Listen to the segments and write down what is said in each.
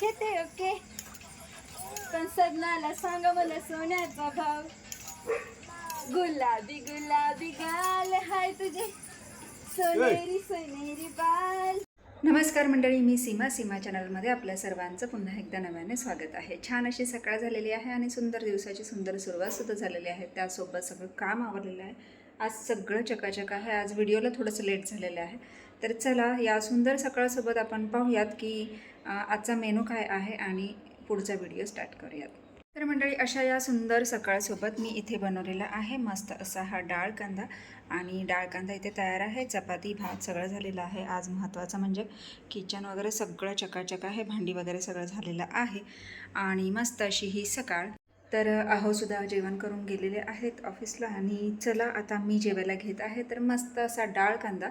घेते ओके, पण सजनाला सांगा मला सोन्याचा भाव. गुलाबी गुलाबी गाल हाय तुझे, सोनेरी सोनेरी बाल. नमस्कार मंडळी, मी सीमा चॅनलमध्ये आपल्या सर्वांचं पुन्हा एकदा नव्याने स्वागत आहे. छान अशी सकाळ झालेली आहे आणि सुंदर दिवसाची सुंदर सुरुवातसुद्धा झालेली आहे. त्यासोबत सगळं काम आवरलेलं आहे. आज सगळं चकाचक आहे. आज व्हिडिओला थोडंसं लेट झालेलं आहे. तर चला या सुंदर सकाळसोबत आपण पाहूयात की आजचा मेनू काय आहे आणि पुढचा व्हिडिओ स्टार्ट करूयात. तर मंडळी, अशा या सुंदर सकाळसोबत मी इथे बनवलेला आहे मस्त असा हा डाळ कांदा. आणि डाळ कांदा इथे तयार आहे. चपाती भात सगळं झालेलं आहे. आज महत्त्वाचं म्हणजे किचन वगैरे सगळं चकाचक आहे. भांडी वगैरे सगळं झालेलं आहे आणि मस्त अशी ही सकाळ. तर अहोसुद्धा जेवण करून गेलेले आहेत ऑफिसला आणि चला आता मी जेवायला घेत आहे. तर मस्त असा डाळ कांदा,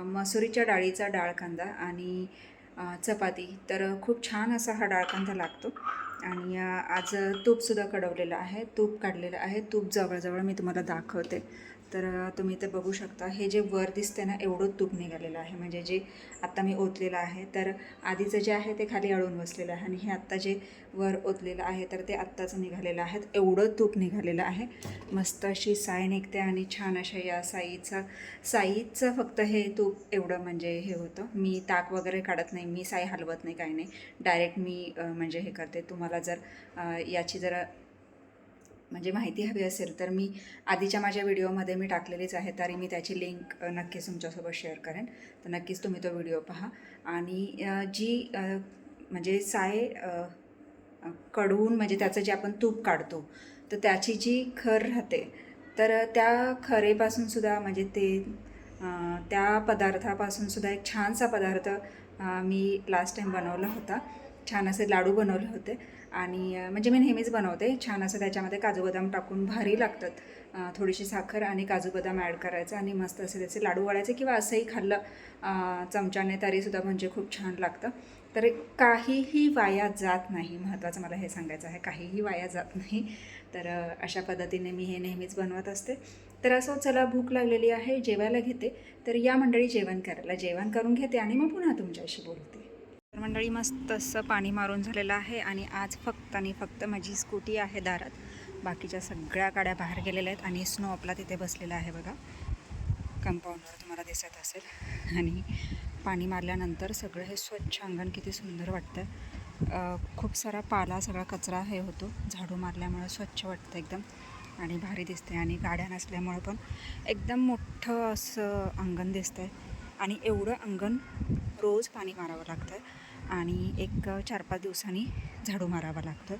मसुरीच्या डाळीचा डाळ कांदा आणि चपाती. तर खूप छान असा हा डाळ कांदा लागतो. आणि आज तूपसुद्धा कडवलेलं आहे, तूप काढलेलं आहे. तूप जवळजवळ मी तुम्हाला दाखवते. तर तुम्ही ते बघू शकता. हे जे वर दिसते ना, एवढं तूप निघालेलं आहे. म्हणजे जे आत्ता मी ओतलेलं आहे, तर आधीचं जे आहे ते खाली अडून बसलेलं आहे आणि हे आत्ता जे वर ओतलेलं आहे तर ते आत्ताचं निघालेलं आहे. एवढं तूप निघालेलं आहे. मस्त अशी साय निघते आणि छान अशा या साईचं फक्त हे तूप एवढं म्हणजे हे होतं. मी ताक वगैरे काढत नाही, मी साई हलवत नाही, काही नाही. डायरेक्ट मी म्हणजे हे करते. तुम्हाला जर याची जरा म्हणजे माहिती हवी असेल तर मी आधीच्या माझ्या व्हिडिओमध्ये मी टाकलेलीच आहे, तरी मी त्याची लिंक नक्कीच तुमच्यासोबत शेअर करेन. तर नक्कीच तुम्ही तो व्हिडिओ पहा. आणि जी म्हणजे साय कडवून म्हणजे त्याचं जे आपण तूप काढतो तर त्याची जी खर राहते, तर त्या खरेपासूनसुद्धा म्हणजे ते त्या पदार्थापासूनसुद्धा एक छानसा पदार्थ मी लास्ट टाईम बनवला होता. छान असे लाडू बनवले होते आणि म्हणजे मी नेहमीच बनवते. छान असं त्याच्यामध्ये काजू बदाम टाकून भारी लागतात. थोडीशी साखर आणि काजू बदाम ॲड करायचं आणि मस्त असे त्याचे लाडू वळायचे किंवा असंही खाल्लं चमच्याने तरीसुद्धा म्हणजे खूप छान लागतं. तर काहीही वाया जात नाही. महत्त्वाचं मला हे सांगायचं आहे, काहीही वाया जात नाही. तर अशा पद्धतीने मी हे नेहमीच बनवत असते. तर असं चला, भूक लागलेली आहे, जेवायला घेते. तर या मंडळी जेवण करायला, जेवण करून घेते आणि मग पुन्हा तुमच्याशी बोलते. तर मंडळी, मस्त असं पाणी मारून झालेलं आहे आणि आज फक्त आणि फक्त माझी स्कूटी आहे दारात. बाकीच्या सगळ्या गाड्या बाहेर गेलेल्या आहेत आणि स्नो आपला तिथे बसलेला आहे बघा, कंपाऊंडवर तुम्हाला दिसत असेल. आणि पाणी मारल्यानंतर सगळं हे स्वच्छ अंगण किती सुंदर वाटतं. खूप सारा पाला, सगळा कचरा हे होतो. झाडू मारल्यामुळे स्वच्छ वाटतं एकदम आणि भारी दिसते. आणि गाड्या नसल्यामुळे पण एकदम मोठं असं अंगण दिसतं आहे. आणि एवढं अंगण रोज पाणी मारावं लागतं आणि एक 4-5 दिवसांनी झाडू मारावा लागतं.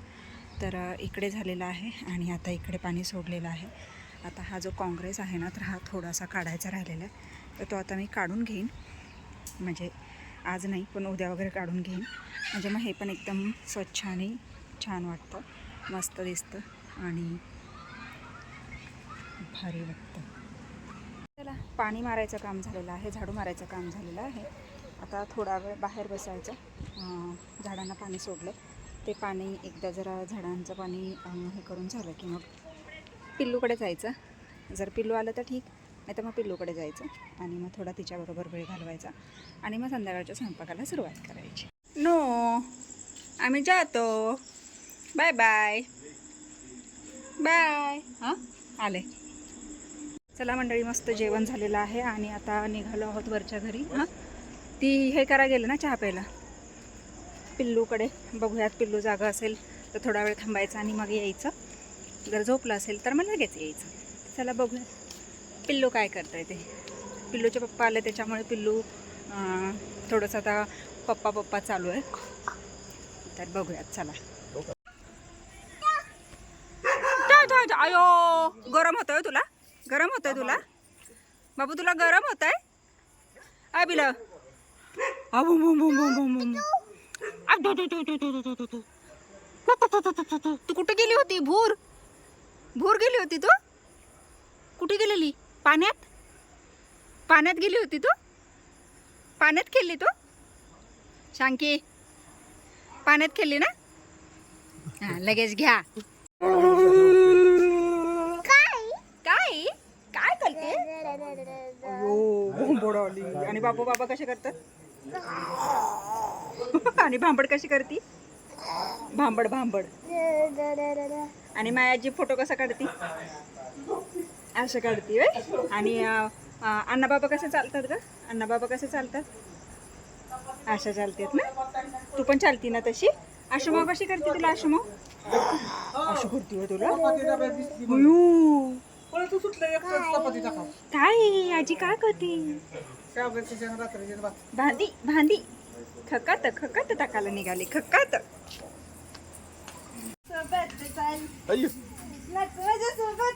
तर इकडे झालेलं आहे आणि आता इकडे पाणी सोडलेलं आहे. आता हा जो काँग्रेस आहे ना, तर हा थोडासा काढायचा राहिलेला आहे. तर तो आता मी काढून घेईन. म्हणजे आज नाही, पण उद्या वगैरे काढून घेईन. म्हणजे मग हे पण एकदम स्वच्छ आणि छान वाटतं, मस्त दिसतं आणि भारी वाटतं. चला, पाणी मारायचं काम झालेलं आहे, झाडू मारायचं काम झालेलं आहे. आता थोडा वेळ बाहेर बसायचं. झाडांना पाणी सोडलं, ते पाणी एकदा जरा झाडांचं पाणी हे करून झालं की मग पिल्लूकडे जायचं. जर पिल्लू आलं तर ठीक, नाही तर मग पिल्लूकडे जायचं आणि मग थोडा तिच्याबरोबर वेळ घालवायचा आणि मग संध्याकाळच्या स्वयंपाकाला सुरुवात करायची. नो, आम्ही जातो, बाय बाय बाय. हां, आले. चला मंडळी, मस्त जेवण झालेलं आहे आणि आता निघालो आहोत वरच्या घरी. हां, ती हे करा गेलं ना चहा प्यायला पिल्लूकडे. बघूयात, पिल्लू जागा असेल तर थोडा वेळ थांबायचं आणि मग यायचं. जर झोपलं असेल तर मग लगेच यायचं. चला बघूयात पिल्लू काय करतं आहे ते. पिल्लूचे पप्पा आले त्याच्यामुळे पिल्लू थोडंसं आता पप्पा चालू आहे. तर बघूयात, चला. आयो, गरम होतोय तुला, गरम होतोय तुला बाबू, तुला गरम होत आहे. बिला तू कुठे गेली होती? भूर गेली होती तू? कुठे गेलेली? पाण्यात गेली होती तू? पाण्यात खेळली तू? शांकी, पाण्यात खेळली ना? हां, लगेच घ्या. काय काय करते? आणि बाबा कसे करतात? आणि भांबड कशी करती? भांबड भांबड. आणि मायाजी फोटो कसा काढती? असं काढती होय. आणि अण्णा बाबा कसे चालतात ग? अण्णा बाबा कसे चालतात? अशा चालतात ना. तू पण चालती ना तशी? आशुमाव कशी करते तुला? आशुमाव असं करती हो तुला? काय आजी काय करते? भांडी भांडी खकात खकात टाकायला निघाले. खकात सोबत चाल.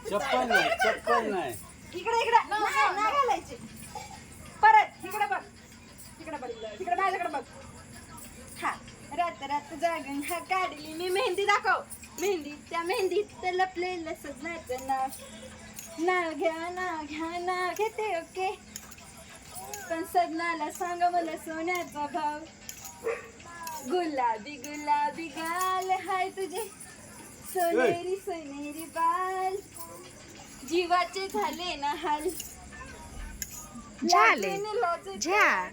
चप्पल नाही, चप्पल नाही. इकडे इकडे नाही घालायचे. परत इकडे बघ, इकडे बघ, तिकडे माझ्याकडे बघ. हा रात रात जागून हा काढली मी मेहंदी. दाखव मेहंदी. त्या मेहंदीत लपलेलं सजनाचं नाव घ्या नाव घेते ओके. पण सजनाला सांग मला सोन्याचा भाव. गुलाबी गुलाबी गाल हाय तुझे, सोनेरी सोनेरी बाल, जीवाचे झाले ना हाल. झाले झा.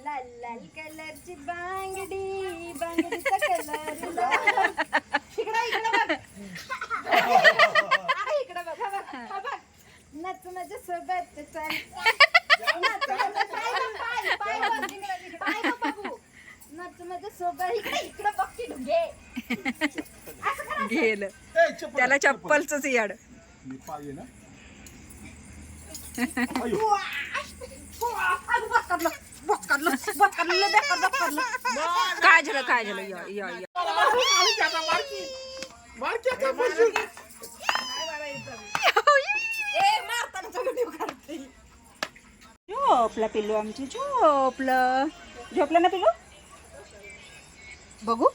लाल लाल कलरची बांगडी, बांगडीचा कलर लाल. इकडे इकडे बघ, इकडे बघ. हा बघ नच माझ्या सोबत चाल. नच माझ्या सोबत. इकडे बघ की ढुंगे. गेलं त्याला चप्पलच याड. काय झालं काय झालं? या या झोपला पिल्लू आमची. झोपलं झोपलं ना पिल्लू? बघू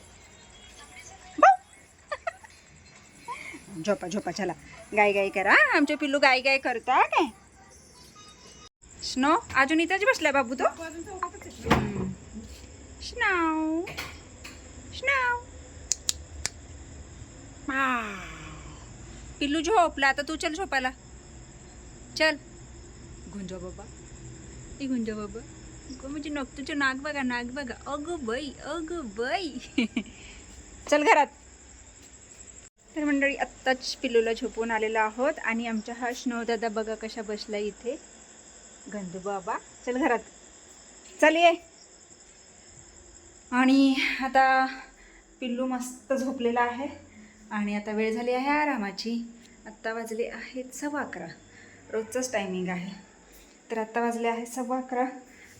झोपा झोपा. चला गाय गाय करा. आमचे पिल्लू गाय गाय करता काय? स्नो अजून इथंच बसलाय बाबू तो. स्नाव स्नाव. पिल्लू झोपला. आता तू चल झोपायला. चल गुंजा बाबा. ई गुंजा बाबा. म्हणजे नक तुझं नाक बघा नाक बघा. अगं बाई अगं बाई. चल घरात. तर मंडळी आत्ताच पिल्लूला झोपून आलेला आहोत. आणि आमचा हा स्नो दादा बघा कशा बसला इथे. गंधू बाबा चल घरात. चल ये. आणि आता पिल्लू मस्त झोपलेला आहे. आणि आता वेळ झाली आहे आरामाची. आत्ता वाजले आहेत 11:15. रोजचंच टायमिंग आहे. तर आत्ता वाजले आहे 11:15.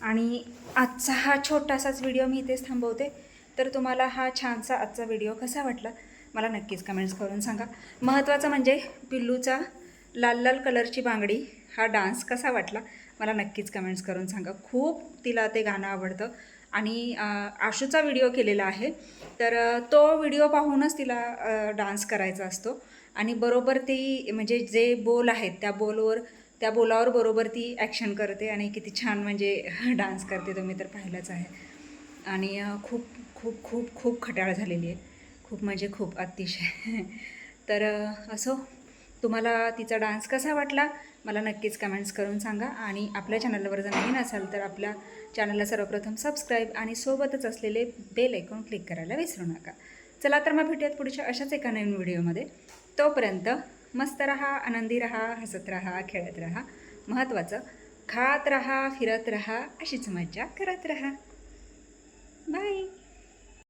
आणि आजचा हा छोटासाच व्हिडिओ मी इथेच थांबवते. तर तुम्हाला हा छानसा आजचा व्हिडिओ कसा वाटला मला नक्कीच कमेंट्स करून सांगा. महत्त्वाचं म्हणजे पिल्लूचा लाल लाल कलरची बांगडी हा डान्स कसा वाटला मला नक्कीच कमेंट्स करून सांगा. खूप तिला ते गाणं आवडतं. आणि आशूचा व्हिडिओ केलेला आहे. तर तो व्हिडिओ पाहूनच तिला डान्स करायचा असतो. आणि बरोबर ती म्हणजे जे बोल आहेत त्या बोलावर बरोबर ती ॲक्शन करते. आणि किती छान म्हणजे डान्स करते. तुम्ही तर पाहिलंच आहे. आणि खूप खूप खूप खूप खट्याळ झालेली आहे. खूप म्हणजे खूप अतिशय. तर असो तुम्हाला तिचा डान्स कसा वाटला मला नक्कीच कमेंट्स करून सांगा. आणि आपल्या चॅनलवर जर नवीन असाल तर आपल्या चॅनलला सर्वप्रथम सबस्क्राईब आणि सोबतच असलेले बेल आयकॉन क्लिक करायला विसरू नका. चला तर मग भेटूयात पुढच्या अशाच एका नवीन व्हिडिओमध्ये. तोपर्यंत मस्त रहा, आनंदी रहा, हसत रहा, खेळत रहा. महत्त्वाचं खात रहा, फिरत रहा, अशीच मज्जा करत रहा.